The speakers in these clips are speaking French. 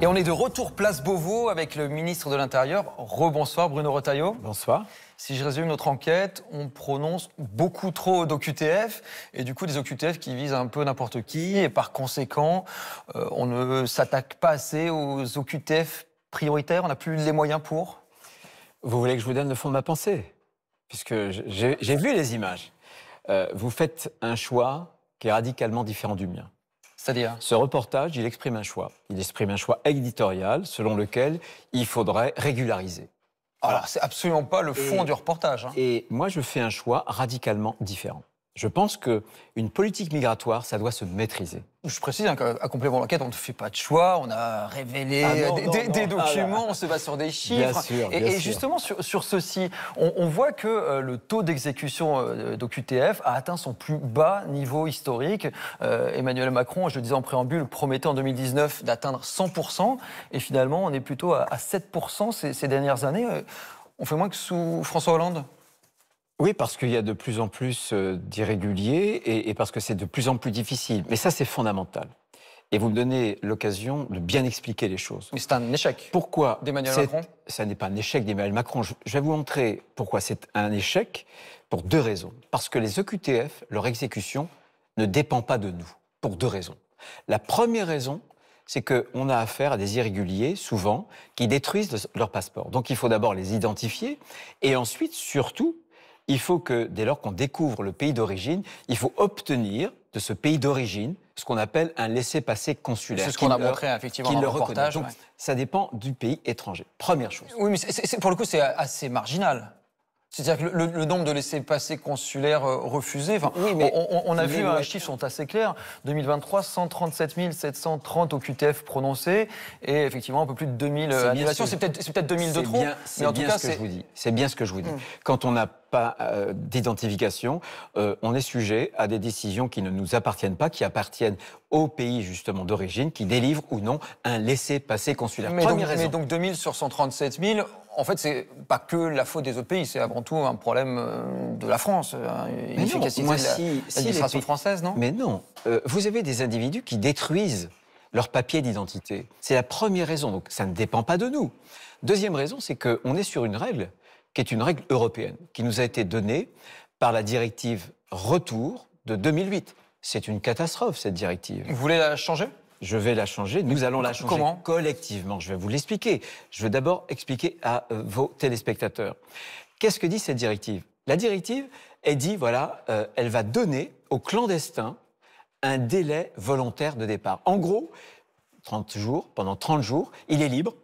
Et on est de retour place Beauvau avec le ministre de l'Intérieur. Rebonsoir Bruno Retailleau. Bonsoir. Si je résume notre enquête, on prononce beaucoup trop d'OQTF et du coup des OQTF qui visent un peu n'importe qui et par conséquent on ne s'attaque pas assez aux OQTF prioritaires, on n'a plus les moyens pour. Vous voulez que je vous donne le fond de ma pensée? Puisque j'ai vu les images. Vous faites un choix qui est radicalement différent du mien. C'est-à-dire? Ce reportage, il exprime un choix. Il exprime un choix éditorial selon lequel il faudrait régulariser. Alors, c'est absolument pas le fond du reportage. Hein. Et moi, je fais un choix radicalement différent. Je pense qu'une politique migratoire, ça doit se maîtriser. Je précise qu'à complément d'enquête, on ne fait pas de choix, on a révélé des documents, on se base sur des chiffres. Bien sûr, et justement, sur ceci, on voit que le taux d'exécution d'OQTF a atteint son plus bas niveau historique. Emmanuel Macron, je le disais en préambule, promettait en 2019 d'atteindre 100%. Et finalement, on est plutôt à 7% ces dernières années. On fait moins que sous François Hollande ? Oui, parce qu'il y a de plus en plus d'irréguliers et parce que c'est de plus en plus difficile. Mais ça, c'est fondamental. Et vous me donnez l'occasion de bien expliquer les choses. Mais c'est un échec. Pourquoi d'Emmanuel Macron ? Ça n'est pas un échec d'Emmanuel Macron. Je vais vous montrer pourquoi c'est un échec pour deux raisons. Parce que les OQTF, leur exécution, ne dépend pas de nous. Pour deux raisons. La première raison, c'est qu'on a affaire à des irréguliers, souvent, qui détruisent leur passeport. Donc il faut d'abord les identifier et ensuite, surtout, il faut que, dès lors qu'on découvre le pays d'origine, il faut obtenir de ce pays d'origine ce qu'on appelle un laissez-passer consulaire. C'est ce qu'on a montré effectivement dans le reportage. Donc, ça dépend du pays étranger. Première chose. Oui, mais pour le coup, c'est assez marginal. C'est-à-dire que le nombre de laissez-passer consulaires refusés, enfin, oui, mais on a vu, les chiffres sont assez clairs. 2023, 137 730 OQTF prononcés et effectivement un peu plus de 2000 annulations. C'est peut-être 2000 de trop, mais en tout cas, c'est bien ce que je vous dis. Quand on n'a pas d'identification, on est sujet à des décisions qui ne nous appartiennent pas, qui appartiennent au pays justement d'origine, qui délivrent ou non un laissez-passer consulaire. Mais donc 2000 sur 137 000, en fait, c'est pas que la faute des autres pays, c'est avant tout un problème de la France, une efficacité de l'administration française, non? Mais non, vous avez des individus qui détruisent leur papier d'identité. C'est la première raison, donc ça ne dépend pas de nous. Deuxième raison, c'est qu'on est sur une règle qui est une règle européenne, qui nous a été donnée par la directive Retour de 2008. C'est une catastrophe, cette directive. Vous voulez la changer ? Je vais la changer, nous allons la changer collectivement. Je vais vous l'expliquer. Je vais d'abord expliquer à vos téléspectateurs. Qu'est-ce que dit cette directive? La directive, elle dit, voilà, elle va donner aux clandestins un délai volontaire de départ. En gros, 30 jours, pendant 30 jours, il est libre.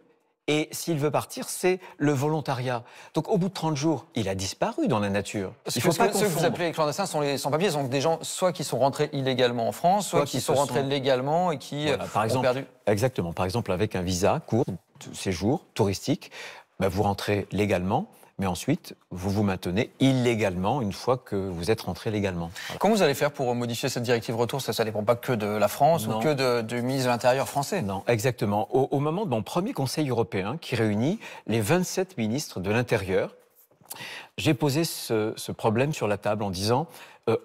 Et s'il veut partir, c'est le volontariat. Donc au bout de 30 jours, il a disparu dans la nature. Il faut pas ceux que vous appelez les clandestins sont les sans-papiers, donc des gens soit qui sont rentrés illégalement en France, soit qui sont rentrés légalement et qui ont perdu. Exactement. Par exemple, avec un visa court de séjour touristique, vous rentrez légalement. Mais ensuite, vous vous maintenez illégalement une fois que vous êtes rentré légalement. Voilà. Comment vous allez faire pour modifier cette directive retour? Ça ne dépend pas que de la France ou que du ministre de l'Intérieur français. Non, exactement. Au moment de mon premier Conseil européen qui réunit les 27 ministres de l'Intérieur, j'ai posé ce problème sur la table en disant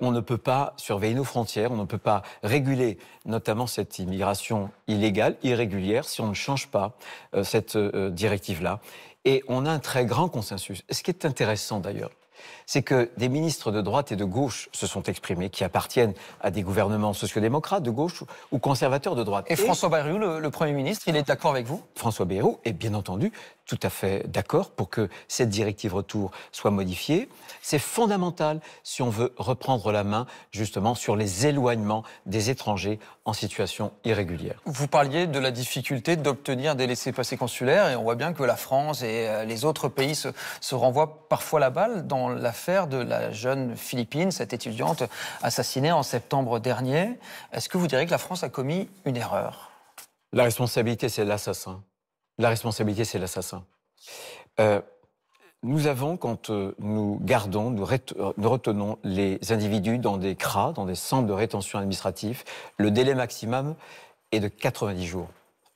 on ne peut pas surveiller nos frontières, on ne peut pas réguler notamment cette immigration illégale, irrégulière, si on ne change pas cette directive-là. Et on a un très grand consensus. Et ce qui est intéressant d'ailleurs, c'est que des ministres de droite et de gauche se sont exprimés, qui appartiennent à des gouvernements sociodémocrates de gauche ou conservateurs de droite. Et François Bayrou, le Premier ministre, il est d'accord avec vous? François Bayrou est bien entendu tout à fait d'accord pour que cette directive retour soit modifiée. C'est fondamental si on veut reprendre la main justement sur les éloignements des étrangers en situation irrégulière. Vous parliez de la difficulté d'obtenir des laissez-passer consulaires et on voit bien que la France et les autres pays se renvoient parfois la balle dans l'affaire de la jeune Philippine, cette étudiante assassinée en septembre dernier. Est-ce que vous diriez que la France a commis une erreur? La responsabilité, c'est l'assassin. La responsabilité, c'est l'assassin. Nous avons, quand nous gardons, nous retenons les individus dans des CRA, dans des centres de rétention administratifs, le délai maximum est de 90 jours.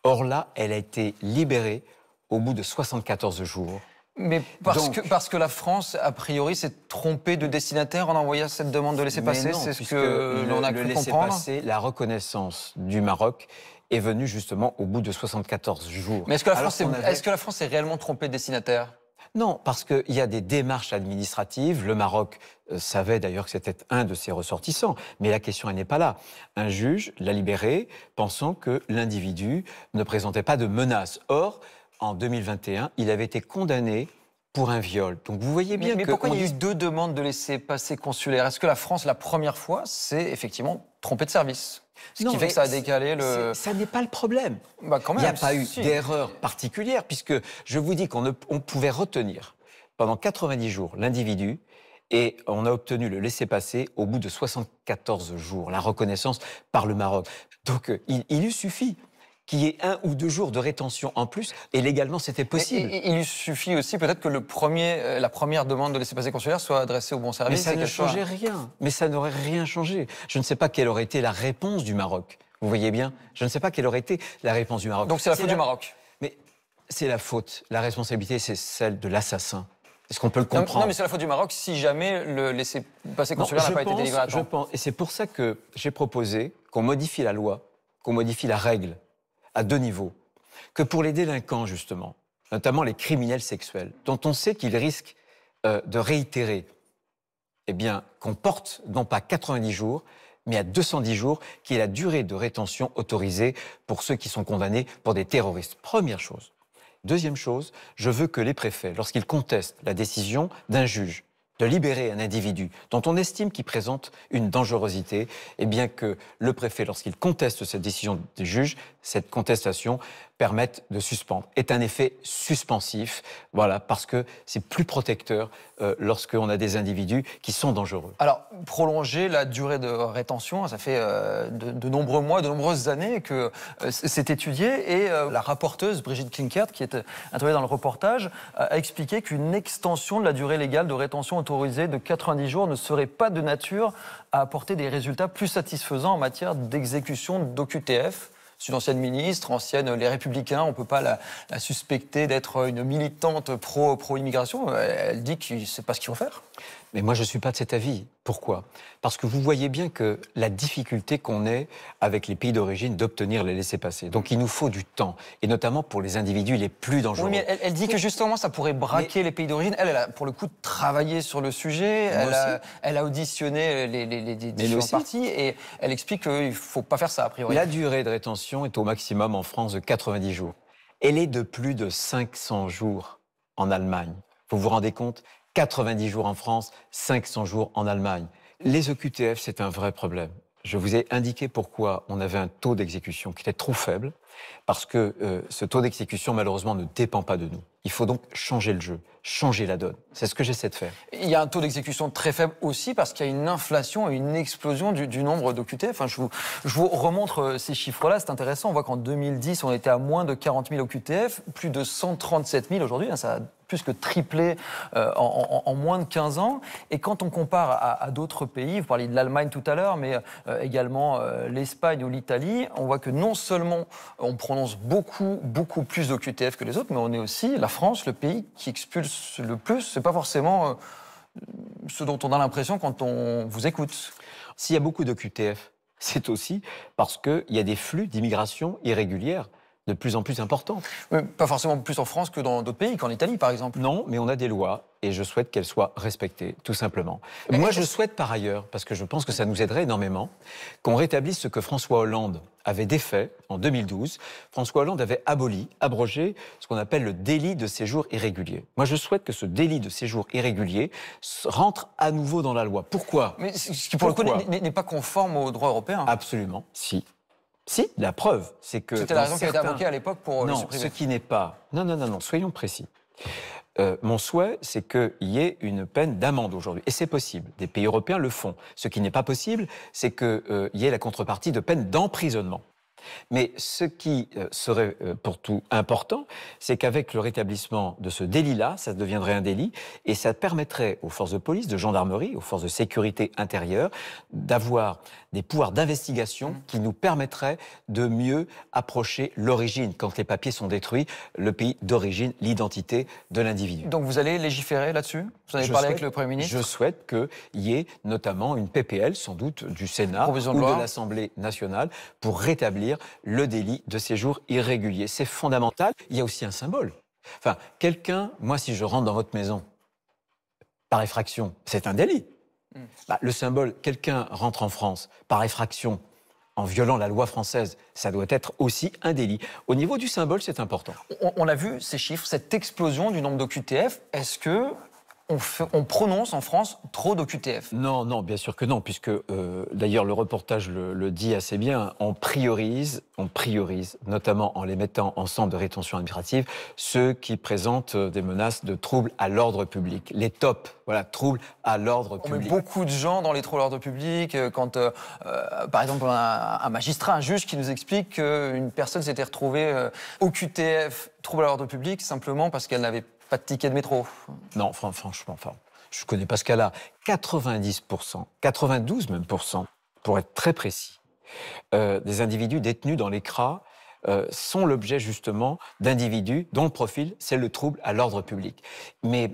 Or là, elle a été libérée au bout de 74 jours. Mais parce que la France, a priori, s'est trompée de destinataire en envoyant cette demande de laissez-passer, c'est ce que l'on a cru comprendre. La reconnaissance du Maroc est venu justement au bout de 74 jours. Mais est-ce que la France s'est réellement trompée de destinataire? Non, parce qu'il y a des démarches administratives. Le Maroc savait d'ailleurs que c'était un de ses ressortissants. Mais la question, elle n'est pas là. Un juge l'a libéré, pensant que l'individu ne présentait pas de menace. Or, en 2021, il avait été condamné pour un viol. Donc vous voyez bien mais que... pourquoi il y a eu 2 demandes de laissez-passer consulaire? Est-ce que la France, la première fois, s'est effectivement trompée de service? Ce qui fait que ça a décalé le... Ça n'est pas le problème. Bah quand même, il n'y a pas eu d'erreur particulière, puisque je vous dis on pouvait retenir pendant 90 jours l'individu, et on a obtenu le laissez-passer au bout de 74 jours, la reconnaissance par le Maroc. Donc il eût suffi qu'il y ait 1 ou 2 jours de rétention en plus, et légalement c'était possible. Et il suffit aussi peut-être que la première demande de laissez-passer consulaire soit adressée au bon service. Mais ça ne changeait rien. Mais ça n'aurait rien changé. Je ne sais pas quelle aurait été la réponse du Maroc. Vous voyez bien? Je ne sais pas quelle aurait été la réponse du Maroc. Donc c'est la faute du Maroc. Mais c'est la faute. La responsabilité, c'est celle de l'assassin. Est-ce qu'on peut le comprendre? Non, mais c'est la faute du Maroc si jamais le laissez-passer consulaire n'a pas été délivré à temps. Je pense, et c'est pour ça que j'ai proposé qu'on modifie la loi, qu'on modifie la règle à 2 niveaux. Que pour les délinquants, justement, notamment les criminels sexuels, dont on sait qu'ils risquent de réitérer, eh bien, qu'on porte non pas 90 jours, mais à 210 jours, qui est la durée de rétention autorisée pour ceux qui sont condamnés pour des terroristes. Première chose. Deuxième chose, je veux que les préfets, lorsqu'ils contestent la décision d'un juge de libérer un individu dont on estime qu'il présente une dangerosité, eh bien que le préfet, lorsqu'il conteste cette décision du juge, cette contestation permette de suspendre. Est un effet suspensif, voilà, parce que c'est plus protecteur lorsqu'on a des individus qui sont dangereux. Alors, prolonger la durée de rétention, ça fait de nombreux mois, de nombreuses années que c'est étudié, et la rapporteuse Brigitte Klinkert, qui est interviewée dans le reportage, a expliqué qu'une extension de la durée légale de rétention autorisée de 90 jours ne serait pas de nature à apporter des résultats plus satisfaisants en matière d'exécution d'OQTF. C'est une ancienne ministre, ancienne Les Républicains, on ne peut pas la suspecter d'être une militante pro-immigration. Elle dit que c'est pas ce qu'il faut faire. Mais moi, je ne suis pas de cet avis. Pourquoi? Parce que vous voyez bien que la difficulté qu'on ait avec les pays d'origine d'obtenir les laissez-passer. Donc il nous faut du temps, et notamment pour les individus les plus dangereux. Oui, mais elle dit que justement, ça pourrait braquer les pays d'origine. Elle a pour le coup travaillé sur le sujet, elle a auditionné les différentes parties, et elle explique qu'il ne faut pas faire ça, a priori. La durée de rétention est au maximum en France de 90 jours. Elle est de plus de 500 jours en Allemagne. Vous vous rendez compte? 90 jours en France, 500 jours en Allemagne. Les OQTF, c'est un vrai problème. Je vous ai indiqué pourquoi on avait un taux d'exécution qui était trop faible, parce que ce taux d'exécution, malheureusement, ne dépend pas de nous. Il faut donc changer le jeu, changer la donne. C'est ce que j'essaie de faire. Il y a un taux d'exécution très faible aussi parce qu'il y a une inflation et une explosion du nombre d'OQTF. Enfin, je vous remontre ces chiffres-là, c'est intéressant. On voit qu'en 2010, on était à moins de 40 000 OQTF, plus de 137 000 aujourd'hui. Ça a plus que triplé en moins de 15 ans. Et quand on compare à d'autres pays, vous parliez de l'Allemagne tout à l'heure, mais également l'Espagne ou l'Italie, on voit que non seulement on prononce beaucoup plus d'OQTF que les autres, mais on est aussi, la France, le pays qui expulse le plus. C'est pas forcément ce dont on a l'impression quand on vous écoute. S'il y a beaucoup d'OQTF, c'est aussi parce qu'il y a des flux d'immigration irrégulière de plus en plus importants. Pas forcément plus en France que dans d'autres pays, qu'en Italie par exemple. Non, mais on a des lois et je souhaite qu'elles soient respectées, tout simplement. Moi, je souhaite par ailleurs, parce que je pense que ça nous aiderait énormément, qu'on rétablisse ce que François Hollande avait défait en 2012. François Hollande avait abrogé ce qu'on appelle le délit de séjour irrégulier. Moi, je souhaite que ce délit de séjour irrégulier rentre à nouveau dans la loi. Pourquoi? Mais ce qui, pour le coup, n'est pas conforme au droit européen. Absolument, si. Si, la preuve, c'est que... C'était la raison qui a été invoquée à l'époque pour le supprimer. Non, ce qui n'est pas... Non, soyons précis. Mon souhait, c'est qu'il y ait une peine d'amende aujourd'hui. Et c'est possible. Des pays européens le font. Ce qui n'est pas possible, c'est qu'il y ait la contrepartie de peine d'emprisonnement. Mais ce qui serait pour tout important, c'est qu'avec le rétablissement de ce délit-là, ça deviendrait un délit et ça permettrait aux forces de police, de gendarmerie, aux forces de sécurité intérieure d'avoir des pouvoirs d'investigation qui nous permettraient de mieux approcher l'origine, quand les papiers sont détruits, le pays d'origine, l'identité de l'individu. Donc vous allez légiférer là-dessus? Vous en avez parlé avec le Premier ministre? Je souhaite qu'il y ait notamment une PPL, sans doute, du Sénat ou de l'Assemblée nationale pour rétablir c'est-à-dire le délit de séjour irrégulier. C'est fondamental. Il y a aussi un symbole. Enfin, moi, si je rentre dans votre maison, par effraction, c'est un délit. Le symbole, quelqu'un rentre en France par effraction en violant la loi française, ça doit être aussi un délit. Au niveau du symbole, c'est important. On a vu ces chiffres, cette explosion du nombre d'OQTF. Est-ce que on prononce en France trop d'OQTF? Non, non, bien sûr que non, puisque d'ailleurs le reportage le dit assez bien. On priorise, notamment en les mettant en centre de rétention administrative, ceux qui présentent des menaces de troubles à l'ordre public. Les TOP, voilà, troubles à l'ordre public. On met beaucoup de gens dans les troubles à l'ordre public. Quand, par exemple, un magistrat, un juge qui nous explique qu'une personne s'était retrouvée OQTF, troubles à l'ordre public, simplement parce qu'elle n'avait pas de ticket de métro. Non, franchement, je ne connais pas ce cas-là. 90%, 92 même pour être très précis, des individus détenus dans les CRA sont l'objet justement d'individus dont le profil, c'est le trouble à l'ordre public. Mais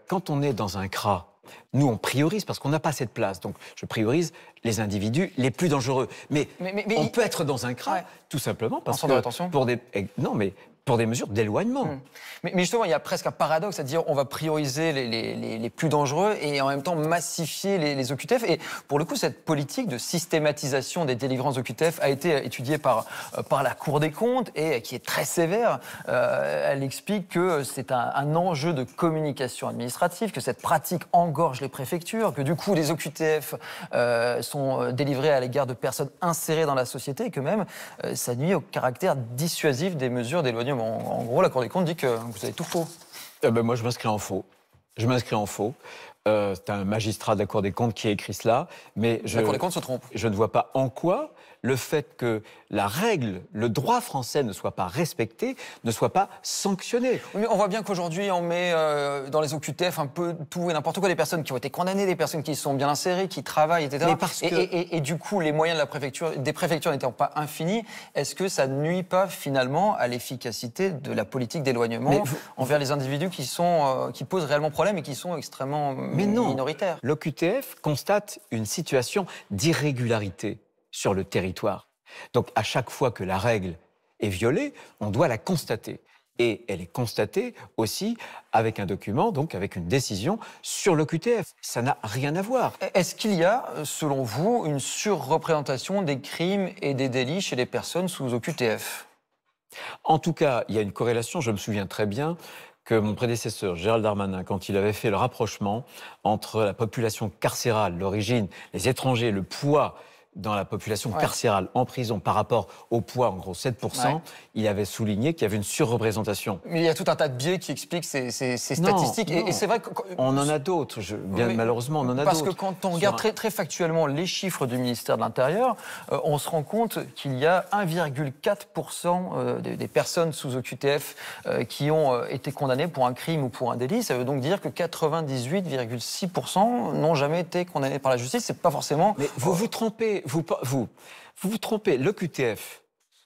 quand on est dans un CRA, nous, on priorise parce qu'on n'a pas assez de place. Donc, je priorise les individus les plus dangereux. Mais on peut être dans un CRA, tout simplement parce que pour des mesures d'éloignement. Mais justement, il y a presque un paradoxe à dire on va prioriser les plus dangereux et en même temps massifier les OQTF. Et pour le coup, cette politique de systématisation des délivrances OQTF a été étudiée par la Cour des comptes et qui est très sévère. Elle explique que c'est un enjeu de communication administrative, que cette pratique engorge les préfectures, que du coup les OQTF sont délivrés à l'égard de personnes insérées dans la société et que même ça nuit au caractère dissuasif des mesures d'éloignement. En gros, la Cour des comptes dit que vous avez tout faux. Moi, je m'inscris en faux. C'est un magistrat de la Cour des comptes qui a écrit cela. Mais la Cour des comptes se trompe. Je ne vois pas en quoi le fait que la règle, le droit français ne soit pas respecté, ne soit pas sanctionné. Oui, mais on voit bien qu'aujourd'hui, on met dans les OQTF un peu tout et n'importe quoi, des personnes qui ont été condamnées, des personnes qui sont bien insérées, qui travaillent, etc. Et du coup, les moyens de des préfectures n'étant pas infinis, est-ce que ça ne nuit pas finalement à l'efficacité de la politique d'éloignement envers les individus qui posent réellement problème et qui sont extrêmement minoritaires? L'OQTF constate une situation d'irrégularité sur le territoire. Donc, à chaque fois que la règle est violée, on doit la constater. Et elle est constatée aussi avec un document, donc avec une décision sur l'OQTF. Ça n'a rien à voir. Est-ce qu'il y a, selon vous, une surreprésentation des crimes et des délits chez les personnes sous OQTF? En tout cas, il y a une corrélation. Je me souviens très bien que mon prédécesseur, Gérald Darmanin, quand il avait fait le rapprochement entre la population carcérale, l'origine, les étrangers, le poids dans la population carcérale en prison par rapport au poids, en gros 7%, il avait souligné qu'il y avait une surreprésentation. Mais il y a tout un tas de biais qui expliquent ces statistiques. Non. Et c'est vrai que... On en a d'autres, malheureusement, on en a d'autres. Parce que quand on regarde très factuellement les chiffres du ministère de l'Intérieur, on se rend compte qu'il y a 1,4% des personnes sous OQTF qui ont été condamnées pour un crime ou pour un délit. Ça veut donc dire que 98,6% n'ont jamais été condamnés par la justice. C'est pas forcément... Mais vous vous trompez. Vous vous trompez. L'OQTF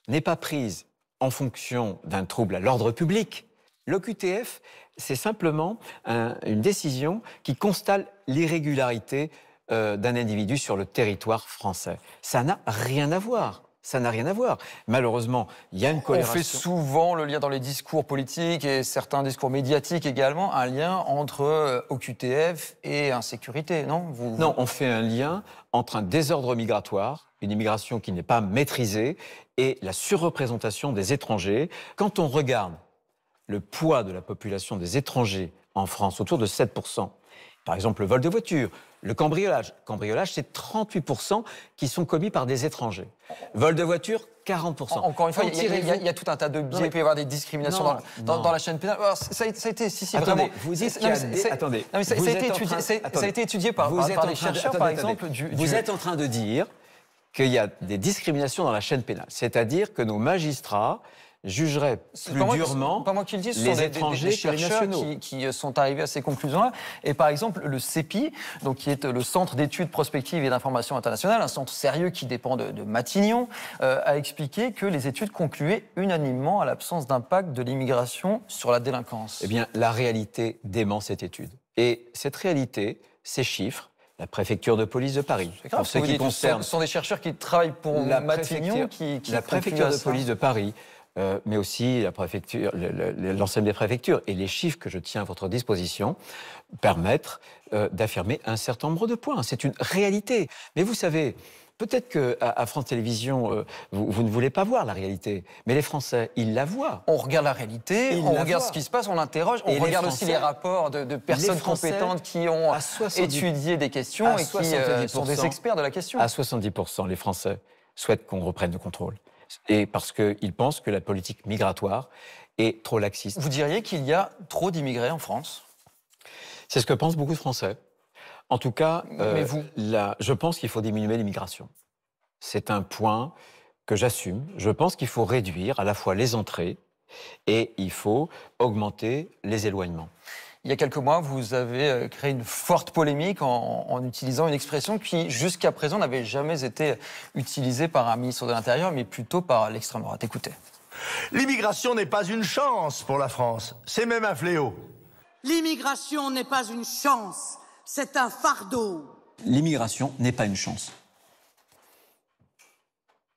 n'est pas prise en fonction d'un trouble à l'ordre public. L'OQTF, c'est simplement une décision qui constate l'irrégularité d'un individu sur le territoire français. Ça n'a rien à voir. Ça n'a rien à voir. Malheureusement, il y a une corrélation. On fait souvent le lien dans les discours politiques et certains discours médiatiques également, un lien entre OQTF et insécurité, non? Non, on fait un lien entre un désordre migratoire, une immigration qui n'est pas maîtrisée, et la surreprésentation des étrangers. Quand on regarde le poids de la population des étrangers en France, autour de 7%, par exemple, le vol de voiture, le cambriolage. Cambriolage, c'est 38% qui sont commis par des étrangers. Vol de voiture, 40%. Encore une fois, il y a tout un tas de biais. Il peut y avoir des discriminations dans la chaîne pénale. Alors, ça a été, attendez, vous dites attendez. Ça a été étudié par des chercheurs, par exemple. Vous êtes en train de dire qu'il y a des discriminations dans la chaîne pénale. C'est-à-dire que nos magistrats jugerait plus durement pas moi qui le dis, ce les sont étrangers des chercheurs qui sont arrivés à ces conclusions-là. Et par exemple, le CEPI, donc qui est le Centre d'études prospectives et d'information internationale, un centre sérieux qui dépend de Matignon, a expliqué que les études concluaient unanimement à l'absence d'impact de l'immigration sur la délinquance. Eh bien, la réalité dément cette étude. Et cette réalité, ces chiffres, la préfecture de police de Paris. C'est grave, ce qui concerne. Ce sont des chercheurs qui travaillent pour Matignon, la préfecture de police de Paris, mais aussi la préfecture, l'ensemble des préfectures. Et les chiffres que je tiens à votre disposition permettent d'affirmer un certain nombre de points. C'est une réalité. Mais vous savez, peut-être qu'à France Télévisions, vous ne voulez pas voir la réalité, mais les Français, ils la voient. On regarde la réalité, on regarde ce qui se passe, on interroge, on regarde aussi les rapports de personnes compétentes qui ont étudié des questions et qui sont des experts de la question. À 70%, les Français souhaitent qu'on reprenne le contrôle. Et parce qu'ils pensent que la politique migratoire est trop laxiste. Vous diriez qu'il y a trop d'immigrés en France? C'est ce que pensent beaucoup de Français. En tout cas, je pense qu'il faut diminuer l'immigration. C'est un point que j'assume. Je pense qu'il faut réduire à la fois les entrées et il faut augmenter les éloignements. Il y a quelques mois, vous avez créé une forte polémique en utilisant une expression qui, jusqu'à présent, n'avait jamais été utilisée par un ministre de l'Intérieur, mais plutôt par l'extrême droite. Écoutez. L'immigration n'est pas une chance pour la France, c'est même un fléau. L'immigration n'est pas une chance. C'est un fardeau. L'immigration n'est pas une chance.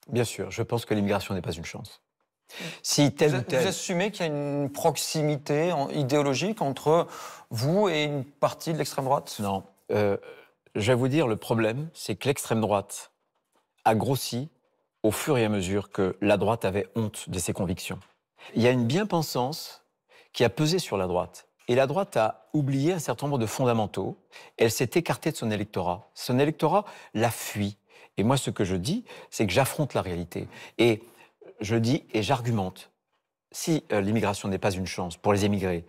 Bien sûr, je pense que l'immigration n'est pas une chance. Si tel ou tel... Vous assumez qu'il y a une proximité idéologique entre vous et une partie de l'extrême droite? Non. Je vais vous dire, le problème, c'est que l'extrême droite a grossi au fur et à mesure que la droite avait honte de ses convictions. Il y a une bien-pensance qui a pesé sur la droite. Et la droite a oublié un certain nombre de fondamentaux. Elle s'est écartée de son électorat. Son électorat l'a fui. Et moi, ce que je dis, c'est que j'affronte la réalité. Et je dis et j'argumente. Si l'immigration n'est pas une chance pour les émigrés,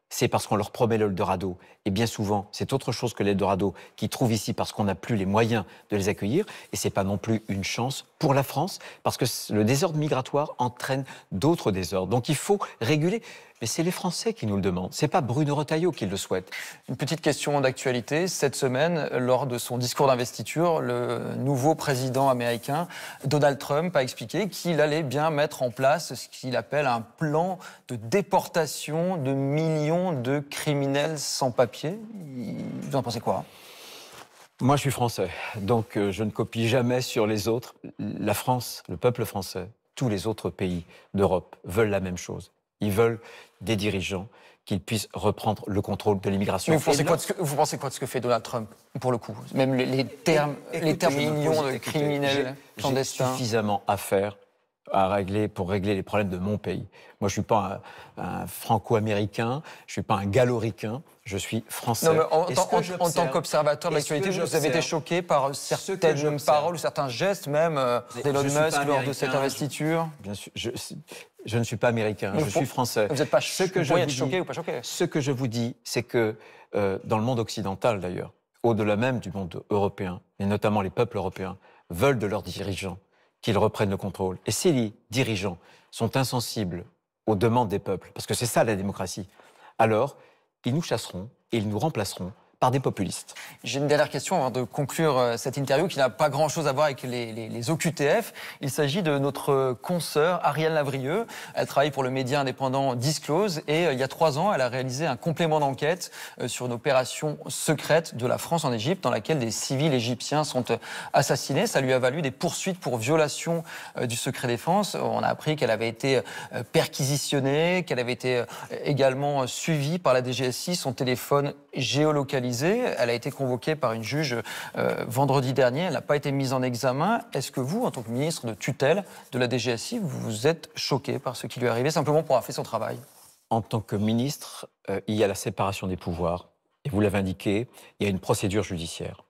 c'est parce qu'on leur promet l'Eldorado. Et bien souvent, c'est autre chose que l'Eldorado qu'ils trouvent ici parce qu'on n'a plus les moyens de les accueillir. Et ce n'est pas non plus une chance pour la France, parce que le désordre migratoire entraîne d'autres désordres. Donc il faut réguler. Mais c'est les Français qui nous le demandent. Ce n'est pas Bruno Retailleau qui le souhaite. Une petite question d'actualité. Cette semaine, lors de son discours d'investiture, le nouveau président américain, Donald Trump, a expliqué qu'il allait bien mettre en place ce qu'il appelle un plan de déportation de millions de criminels sans papier. Vous en pensez quoi? Moi, je suis français, donc je ne copie jamais sur les autres. La France, le peuple français, tous les autres pays d'Europe veulent la même chose. Ils veulent des dirigeants qui puissent reprendre le contrôle de l'immigration. Mais vous pensez quoi de ce que fait Donald Trump, pour le coup? Même les termes millions de criminels clandestins. J'ai suffisamment à faire pour régler les problèmes de mon pays. Moi, je ne suis pas un franco-américain, je ne suis pas un gallo-ricain, je suis français. Non, mais en tant qu'observateur de l'actualité, vous avez été choqué par certaines paroles ou certains gestes, même d'Elon Musk lors de cette investiture? Bien sûr, je ne suis pas américain, je suis français. Vous n'êtes pas choqué ou pas choqué? Ce que je vous dis, c'est que dans le monde occidental, d'ailleurs, au-delà même du monde européen, et notamment les peuples européens, veulent de leurs dirigeants qu'ils reprennent le contrôle. Et si les dirigeants sont insensibles aux demandes des peuples, parce que c'est ça la démocratie, alors ils nous chasseront et ils nous remplaceront par des populistes. J'ai une dernière question avant de conclure cette interview qui n'a pas grand-chose à voir avec les OQTF. Il s'agit de notre consoeur Ariane Lavrieux. Elle travaille pour le média indépendant Disclose et il y a 3 ans, elle a réalisé un complément d'enquête sur une opération secrète de la France en Égypte dans laquelle des civils égyptiens sont assassinés. Ça lui a valu des poursuites pour violation du secret défense. On a appris qu'elle avait été perquisitionnée, qu'elle avait été également suivie par la DGSI, son téléphone géolocalisé. Elle a été convoquée par une juge vendredi dernier. Elle n'a pas été mise en examen. Est-ce que vous, en tant que ministre de tutelle de la DGSI, vous êtes choqué par ce qui lui est arrivé simplement pour avoir fait son travail? En tant que ministre, il y a la séparation des pouvoirs. Et vous l'avez indiqué, il y a une procédure judiciaire.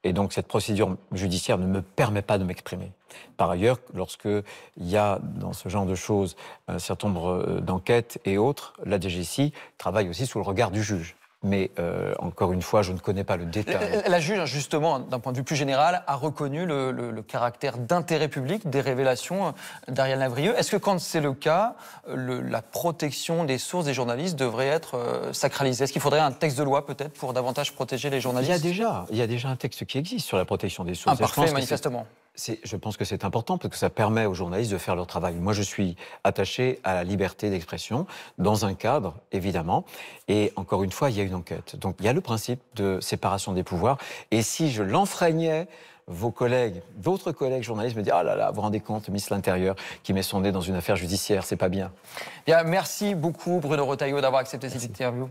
Et donc cette procédure judiciaire ne me permet pas de m'exprimer. Par ailleurs, lorsqu'il y a dans ce genre de choses un certain nombre d'enquêtes et autres, la DGSI travaille aussi sous le regard du juge. Mais encore une fois, je ne connais pas le détail. La juge, justement, d'un point de vue plus général, a reconnu le caractère d'intérêt public des révélations d'Ariane Lavrieux. Est-ce que quand c'est le cas, la protection des sources des journalistes devrait être sacralisée? Est-ce qu'il faudrait un texte de loi peut-être pour davantage protéger les journalistes? Il y a déjà un texte qui existe sur la protection des sources. Imparfait, manifestement. Je pense que c'est important parce que ça permet aux journalistes de faire leur travail. Moi, je suis attaché à la liberté d'expression dans un cadre, évidemment. Et encore une fois, il y a une enquête. Donc, il y a le principe de séparation des pouvoirs. Et si je l'enfreignais, vos collègues, d'autres collègues journalistes me disent « Ah là là, vous vous rendez compte, ministre de l'Intérieur qui met son nez dans une affaire judiciaire, c'est pas bien. » Bien, merci beaucoup Bruno Retailleau d'avoir accepté cette interview.